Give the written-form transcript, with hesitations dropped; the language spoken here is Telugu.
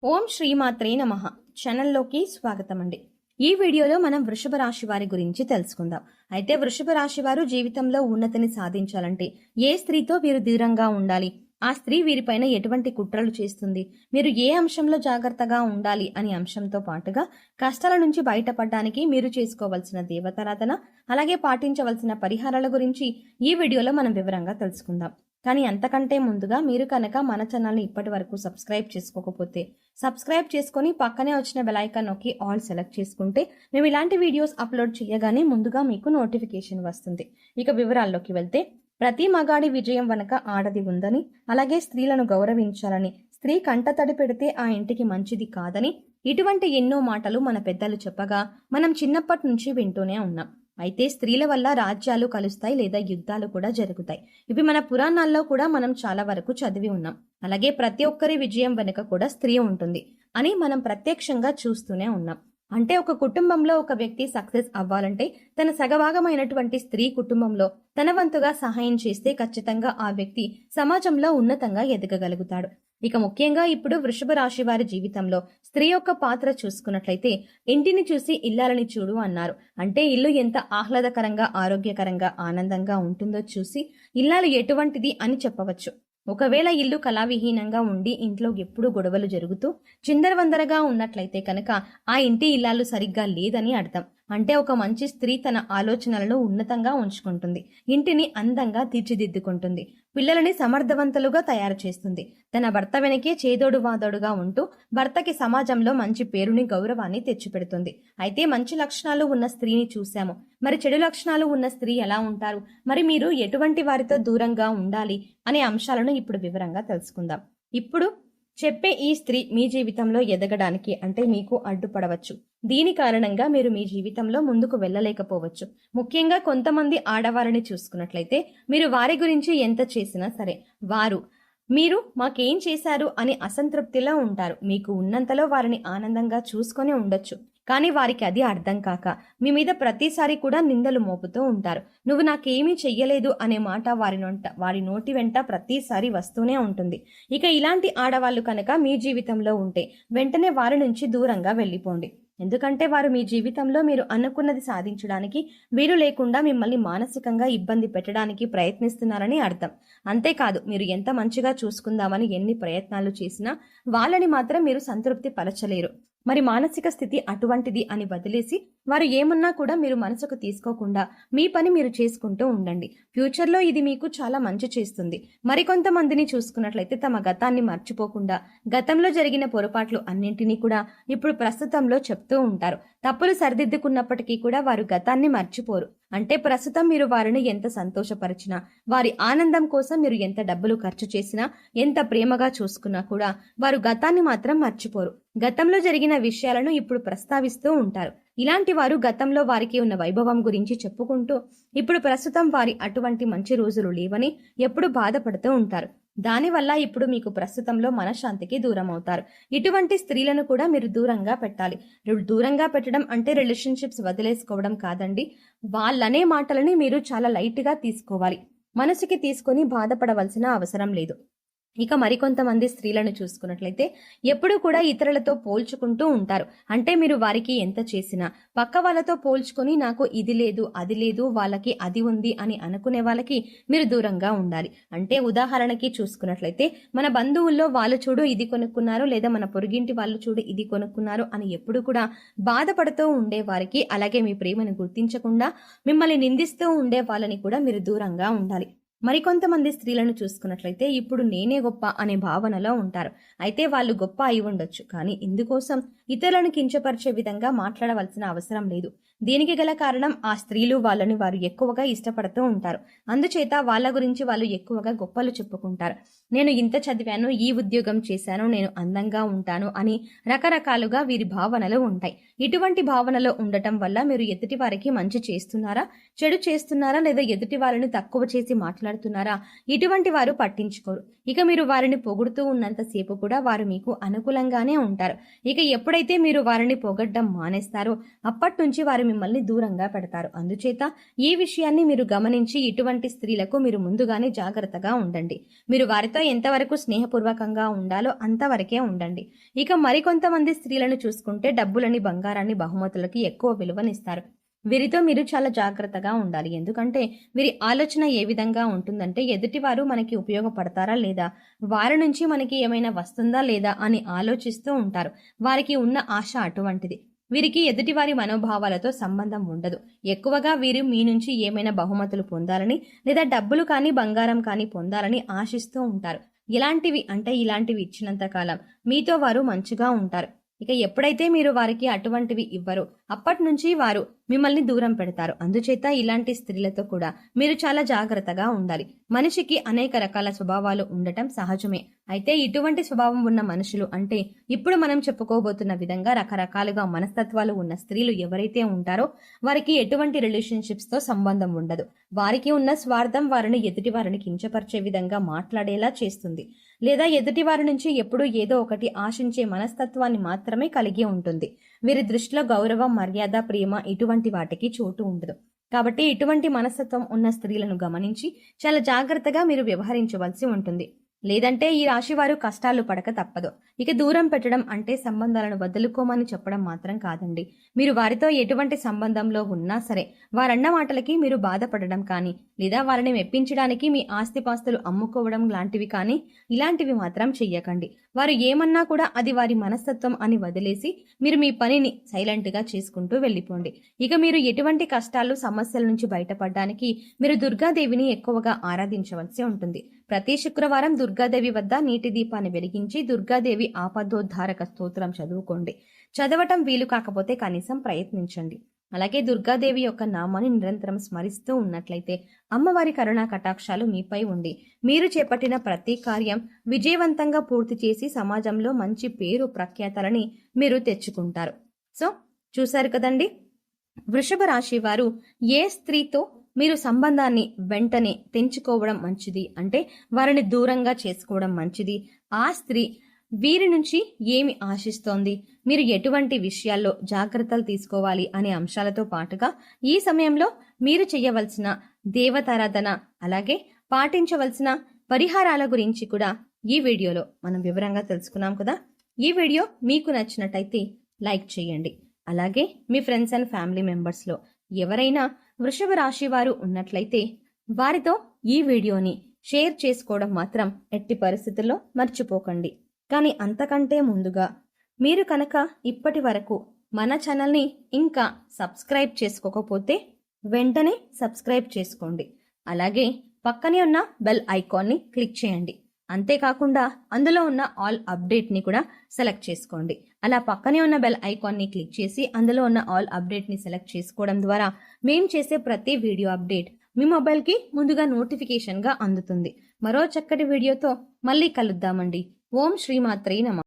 ఓం శ్రీమాత్రే నమః. ఛానల్లోకి స్వాగతం అండి. ఈ వీడియోలో మనం వృషభ రాశి వారి గురించి తెలుసుకుందాం. అయితే వృషభ రాశి వారు జీవితంలో ఉన్నతిని సాధించాలంటే ఏ స్త్రీతో వీరు దూరంగా ఉండాలి, ఆ స్త్రీ వీరిపైన ఎటువంటి కుట్రలు చేస్తుంది, మీరు ఏ అంశంలో జాగ్రత్తగా ఉండాలి అనే అంశంతో పాటుగా కష్టాల నుంచి బయటపడడానికి మీరు చేసుకోవాల్సిన దేవతారాధన, అలాగే పాటించవలసిన పరిహారాల గురించి ఈ వీడియోలో మనం వివరంగా తెలుసుకుందాం. కానీ అంతకంటే ముందుగా మీరు కనుక మన ఛానల్ని ఇప్పటి వరకు సబ్స్క్రైబ్ చేసుకోకపోతే సబ్స్క్రైబ్ చేసుకుని పక్కనే వచ్చిన బెల్ ఐకాన్ నొక్కి ఆల్ సెలెక్ట్ చేసుకుంటే మేము ఇలాంటి వీడియోస్ అప్లోడ్ చేయగానే ముందుగా మీకు నోటిఫికేషన్ వస్తుంది. ఇక వివరాల్లోకి వెళ్తే, ప్రతి మగాడి విజయం వెనక ఆడది ఉందని, అలాగే స్త్రీలను గౌరవించాలని, స్త్రీ కంటతడి పెడితే ఆ ఇంటికి మంచిది కాదని, ఇటువంటి ఎన్నో మాటలు మన పెద్దలు చెప్పగా మనం చిన్నప్పటి నుంచి వింటూనే ఉన్నాం. అయితే స్త్రీల వల్ల రాజ్యాలు కలుస్తాయి లేదా యుద్ధాలు కూడా జరుగుతాయి. ఇవి మన పురాణాల్లో కూడా మనం చాలా వరకు చదివి ఉన్నాం. అలాగే ప్రతి ఒక్కరి విజయం వెనుక కూడా స్త్రీ ఉంటుంది అని మనం ప్రత్యక్షంగా చూస్తూనే ఉన్నాం. అంటే ఒక కుటుంబంలో ఒక వ్యక్తి సక్సెస్ అవ్వాలంటే తన సగభాగమైనటువంటి స్త్రీ కుటుంబంలో తన వంతుగా సహాయం చేస్తే ఖచ్చితంగా ఆ వ్యక్తి సమాజంలో ఉన్నతంగా ఎదగగలుగుతాడు. ఇక ముఖ్యంగా ఇప్పుడు వృషభ రాశి వారి జీవితంలో స్త్రీ యొక్క పాత్ర చూసుకున్నట్లయితే, ఇంటిని చూసి ఇల్లాలని చూడు అన్నారు. అంటే ఇల్లు ఎంత ఆహ్లాదకరంగా, ఆరోగ్యకరంగా, ఆనందంగా ఉంటుందో చూసి ఇల్లాలు ఎటువంటిది అని చెప్పవచ్చు. ఒకవేళ ఇల్లు కళావిహీనంగా ఉండి ఇంట్లో ఎప్పుడూ గొడవలు జరుగుతూ చిందరవందరగా ఉన్నట్లయితే కనుక ఆ ఇంటి ఇల్లాలు సరిగ్గా లేదని అర్థం. అంటే ఒక మంచి స్త్రీ తన ఆలోచనలను ఉన్నతంగా ఉంచుకుంటుంది, ఇంటిని అందంగా తీర్చిదిద్దుకుంటుంది, పిల్లలని సమర్థవంతులుగా తయారు చేస్తుంది, తన భర్త వెనకే చేదోడు వాదోడుగా ఉంటూ భర్తకి సమాజంలో మంచి పేరుని, గౌరవాన్ని తెచ్చిపెడుతుంది. అయితే మంచి లక్షణాలు ఉన్న స్త్రీని చూశాము, మరి చెడు లక్షణాలు ఉన్న స్త్రీ ఎలా ఉంటారు, మరి మీరు ఎటువంటి వారితో దూరంగా ఉండాలి అనే అంశాలను ఇప్పుడు వివరంగా తెలుసుకుందాం. ఇప్పుడు చెప్పే ఈ స్త్రీ మీ జీవితంలో ఎదగడానికి అంటే మీకు అడ్డుపడవచ్చు. దీని కారణంగా మీరు మీ జీవితంలో ముందుకు వెళ్ళలేకపోవచ్చు. ముఖ్యంగా కొంతమంది ఆడవారిని చూసుకున్నట్లయితే, మీరు వారి గురించి ఎంత చేసినా సరే మీరు మాకేం చేశారు అని అసంతృప్తిలో ఉంటారు. మీకు ఉన్నంతలో వారిని ఆనందంగా చూసుకొని ఉండొచ్చు, కానీ వారికి అది అర్థం కాక మీ మీద ప్రతిసారి కూడా నిందలు మోపుతూ ఉంటారు. నువ్వు నాకేమీ చెయ్యలేదు అనే మాట వారి నోటి వెంట ప్రతిసారి వస్తూనే ఉంటుంది. ఇక ఇలాంటి ఆడవాళ్ళు కనుక మీ జీవితంలో ఉంటే వెంటనే వారి నుంచి దూరంగా వెళ్ళిపోండి. ఎందుకంటే వారు మీ జీవితంలో మీరు అనుకున్నది సాధించడానికి వీలు లేకుండా మిమ్మల్ని మానసికంగా ఇబ్బంది పెట్టడానికి ప్రయత్నిస్తున్నారని అర్థం. అంతేకాదు, మీరు ఎంత మంచిగా చూసుకుందామని ఎన్ని ప్రయత్నాలు చేసినా వాళ్ళని మాత్రం మీరు సంతృప్తి పరచలేరు. మరి మానసిక స్థితి అటువంటిది అని వదిలేసి వారు ఏమన్నా కూడా మీరు మనసుకు తీసుకోకుండా మీ పని మీరు చేసుకుంటూ ఉండండి. ఫ్యూచర్లో ఇది మీకు చాలా మంచి చేస్తుంది. మరికొంతమందిని చూసుకున్నట్లయితే తమ గతాన్ని మర్చిపోకుండా గతంలో జరిగిన పొరపాట్లు అన్నింటినీ కూడా ఇప్పుడు ప్రస్తుతంలో చెప్తూ ఉంటారు. తప్పులు సరిదిద్దుకున్నప్పటికీ కూడా వారు గతాన్ని మర్చిపోరు. అంటే ప్రస్తుతం మీరు వారిని ఎంత సంతోషపరిచినా, వారి ఆనందం కోసం మీరు ఎంత డబ్బులు ఖర్చు చేసినా, ఎంత ప్రేమగా చూసుకున్నా కూడా వారు గతాన్ని మాత్రం మర్చిపోరు. గతంలో జరిగిన విషయాలను ఇప్పుడు ప్రస్తావిస్తూ ఉంటారు. ఇలాంటి వారు గతంలో వారికి ఉన్న వైభవం గురించి చెప్పుకుంటూ ఇప్పుడు ప్రస్తుతం వారి అటువంటి మంచి రోజులు లేవని ఎప్పుడు బాధపడుతూ ఉంటారు. దానివల్ల ఇప్పుడు మీకు ప్రస్తుతంలో మనశ్శాంతికి దూరం అవుతారు. ఇటువంటి స్త్రీలను కూడా మీరు దూరంగా పెట్టాలి. దూరంగా పెట్టడం అంటే రిలేషన్షిప్స్ వదిలేసుకోవడం కాదండి. వాళ్ళనే మాటలని మీరు చాలా లైట్గా తీసుకోవాలి. మనసుకి తీసుకొని బాధపడవలసిన అవసరం లేదు. ఇక మరికొంతమంది స్త్రీలను చూసుకున్నట్లయితే ఎప్పుడూ కూడా ఇతరులతో పోల్చుకుంటూ ఉంటారు. అంటే మీరు వారికి ఎంత చేసినా పక్క వాళ్ళతో పోల్చుకొని నాకు ఇది లేదు, అది లేదు, వాళ్ళకి అది ఉంది అని అనుకునే వాళ్ళకి మీరు దూరంగా ఉండాలి. అంటే ఉదాహరణకి చూసుకున్నట్లయితే, మన బంధువుల్లో వాళ్ళు చూడు ఇది కొనుక్కున్నారు, లేదా మన పొరుగింటి వాళ్ళు చూడు ఇది కొనుక్కున్నారు అని ఎప్పుడు కూడా బాధపడుతూ ఉండే వారికి, అలాగే మీ ప్రేమను గుర్తించకుండా మిమ్మల్ని నిందిస్తూ ఉండే వాళ్ళని కూడా మీరు దూరంగా ఉండాలి. మరికొంతమంది స్త్రీలను చూసుకున్నట్లయితే ఇప్పుడు నేనే గొప్ప అనే భావనలో ఉంటారు. అయితే వాళ్ళు గొప్ప అయి ఉండొచ్చు, కానీ ఇందుకోసం ఇతరులను కించపరిచే విధంగా మాట్లాడవలసిన అవసరం లేదు. దీనికి గల కారణం ఆ స్త్రీలు వాళ్ళని వారు ఎక్కువగా ఇష్టపడుతూ ఉంటారు. అందుచేత వాళ్ళ గురించి వాళ్ళు ఎక్కువగా గొప్పలు చెప్పుకుంటారు. నేను ఇంత చదివాను, ఈ ఉద్యోగం చేశాను, నేను అందంగా ఉంటాను అని రకరకాలుగా వీరి భావనలు ఉంటాయి. ఇటువంటి భావనలో ఉండటం వల్ల మీరు ఎదుటి వారికి మంచి చేస్తున్నారా, చెడు చేస్తున్నారా, లేదా ఎదుటి వారిని తక్కువ చేసి మాట్లాడుతున్నారా మాట్లాడుతున్నారా, ఇటువంటి వారు పట్టించుకోరు. ఇక మీరు వారిని పొగుడుతూ ఉన్నంతసేపు కూడా వారు మీకు అనుకూలంగానే ఉంటారు. ఇక ఎప్పుడైతే మీరు వారిని పొగడ్డం మానేస్తారో అప్పటి నుంచి వారు మిమ్మల్ని దూరంగా పెడతారు. అందుచేత ఈ విషయాన్ని మీరు గమనించి ఇటువంటి స్త్రీలకు మీరు ముందుగానే జాగ్రత్తగా ఉండండి. మీరు వారితో ఎంతవరకు స్నేహపూర్వకంగా ఉండాలో అంతవరకే ఉండండి. ఇక మరికొంతమంది స్త్రీలను చూసుకుంటే డబ్బులని, బంగారాన్ని, బహుమతులకి ఎక్కువ విలువనిస్తారు. వీరితో మీరు చాలా జాగ్రత్తగా ఉండాలి. ఎందుకంటే వీరి ఆలోచన ఏ విధంగా ఉంటుందంటే ఎదుటివారు మనకి ఉపయోగపడతారా లేదా, వారి నుంచి మనకి ఏమైనా వస్తుందా లేదా అని ఆలోచిస్తూ ఉంటారు. వారికి ఉన్న ఆశ అటువంటిది. వీరికి ఎదుటివారి మనోభావాలతో సంబంధం ఉండదు. ఎక్కువగా వీరు మీ నుంచి ఏమైనా బహుమతులు పొందాలని లేదా డబ్బులు కానీ బంగారం కానీ పొందాలని ఆశిస్తూ ఉంటారు. ఇలాంటివి ఇచ్చినంత కాలం మీతో వారు మంచిగా ఉంటారు. ఇక ఎప్పుడైతే మీరు వారికి అటువంటివి ఇవ్వరో అప్పటి నుంచి వారు మిమ్మల్ని దూరం పెడతారు. అందుచేత ఇలాంటి స్త్రీలతో కూడా మీరు చాలా జాగ్రత్తగా ఉండాలి. మనిషికి అనేక రకాల స్వభావాలు ఉండటం సహజమే. అయితే ఇటువంటి స్వభావం ఉన్న మనుషులు అంటే ఇప్పుడు మనం చెప్పుకోబోతున్న విధంగా రకరకాలుగా మనస్తత్వాలు ఉన్న స్త్రీలు ఎవరైతే ఉంటారో వారికి ఎటువంటి రిలేషన్షిప్స్ తో సంబంధం ఉండదు. వారికి ఉన్న స్వార్థం వారిని ఎదుటి వారిని కించపరిచే విధంగా మాట్లాడేలా చేస్తుంది. లేదా ఎదుటి వారి నుంచి ఎప్పుడూ ఏదో ఒకటి ఆశించే మనస్తత్వాన్ని మాత్రమే కలిగి ఉంటుంది. వీరి దృష్టిలో గౌరవం, మర్యాద, ప్రేమ ఇటువంటి వాటికి చోటు ఉండదు. కాబట్టి ఇటువంటి మనస్తత్వం ఉన్న స్త్రీలను గమనించి చాలా జాగ్రత్తగా మీరు వ్యవహరించవలసి ఉంటుంది. లేదంటే ఈ రాశివారు కష్టాలు పడక తప్పదు. ఇక దూరం పెట్టడం అంటే సంబంధాలను వదులుకోమని చెప్పడం మాత్రం కాదండి. మీరు వారితో ఎటువంటి సంబంధంలో ఉన్నా సరే వారన్న మాటలకి మీరు బాధపడడం కానీ లేదా వారిని మెప్పించడానికి మీ ఆస్తిపాస్తులు అమ్ముకోవడం లాంటివి కానీ ఇలాంటివి మాత్రం చెయ్యకండి. వారు ఏమన్నా కూడా అది వారి మనస్తత్వం అని వదిలేసి మీరు మీ పనిని సైలెంట్ గా చేసుకుంటూ వెళ్ళిపోండి. ఇక మీరు ఎటువంటి కష్టాలు, సమస్యల నుంచి బయటపడడానికి మీరు దుర్గాదేవిని ఎక్కువగా ఆరాధించవలసి ఉంటుంది. ప్రతి శుక్రవారం దుర్గాదేవి వద్ద నీటి దీపాన్ని వెలిగించి దుర్గాదేవి ఆపదోద్ధారక స్తోత్రం చదువుకోండి. చదవటం వీలు కాకపోతే కనీసం ప్రయత్నించండి. అలాగే దుర్గాదేవి యొక్క నామాన్ని నిరంతరం స్మరిస్తూ ఉన్నట్లయితే అమ్మవారి కరుణా కటాక్షాలు మీపై ఉండి మీరు చేపట్టిన ప్రతి కార్యం విజయవంతంగా పూర్తి చేసి సమాజంలో మంచి పేరు ప్రఖ్యాతలని మీరు తెచ్చుకుంటారు. సో చూశారు కదండి, వృషభ రాశి వారు ఏ స్త్రీతో మీరు సంబంధాన్ని వెంటనే తెంచుకోవడం మంచిది అంటే వారిని దూరంగా చేసుకోవడం మంచిది, ఆ స్త్రీ వీరి నుంచి ఏమి ఆశిస్తోంది, మీరు ఎటువంటి విషయాల్లో జాగ్రత్తలు తీసుకోవాలి అనే అంశాలతో పాటుగా ఈ సమయంలో మీరు చేయవలసిన దేవతారాధన అలాగే పాటించవలసిన పరిహారాల గురించి కూడా ఈ వీడియోలో మనం వివరంగా తెలుసుకున్నాం కదా. ఈ వీడియో మీకు నచ్చినట్టయితే లైక్ చేయండి. అలాగే మీ ఫ్రెండ్స్ అండ్ ఫ్యామిలీ మెంబర్స్లో ఎవరైనా వృషభ రాశి వారు ఉన్నట్లయితే వారితో ఈ వీడియోని షేర్ చేసుకోవడం మాత్రం ఎట్టి పరిస్థితుల్లో మర్చిపోకండి. కానీ అంతకంటే ముందుగా మీరు కనుక ఇప్పటి వరకు మన ఛానల్ని ఇంకా సబ్స్క్రైబ్ చేసుకోకపోతే వెంటనే సబ్స్క్రైబ్ చేసుకోండి. అలాగే పక్కనే ఉన్న బెల్ ఐకాన్ని క్లిక్ చేయండి. అంతేకాకుండా అందులో ఉన్న ఆల్ అప్డేట్ని కూడా సెలెక్ట్ చేసుకోండి. అలా పక్కనే ఉన్న బెల్ ఐకాన్ని క్లిక్ చేసి అందులో ఉన్న ఆల్ అప్డేట్ని సెలెక్ట్ చేసుకోవడం ద్వారా మేము చేసే ప్రతి వీడియో అప్డేట్ మీ మొబైల్కి ముందుగా నోటిఫికేషన్గా అందుతుంది. మరో చక్కటి వీడియోతో మళ్ళీ కలుద్దామండి. ఓం శ్రీమాత్రే నమః.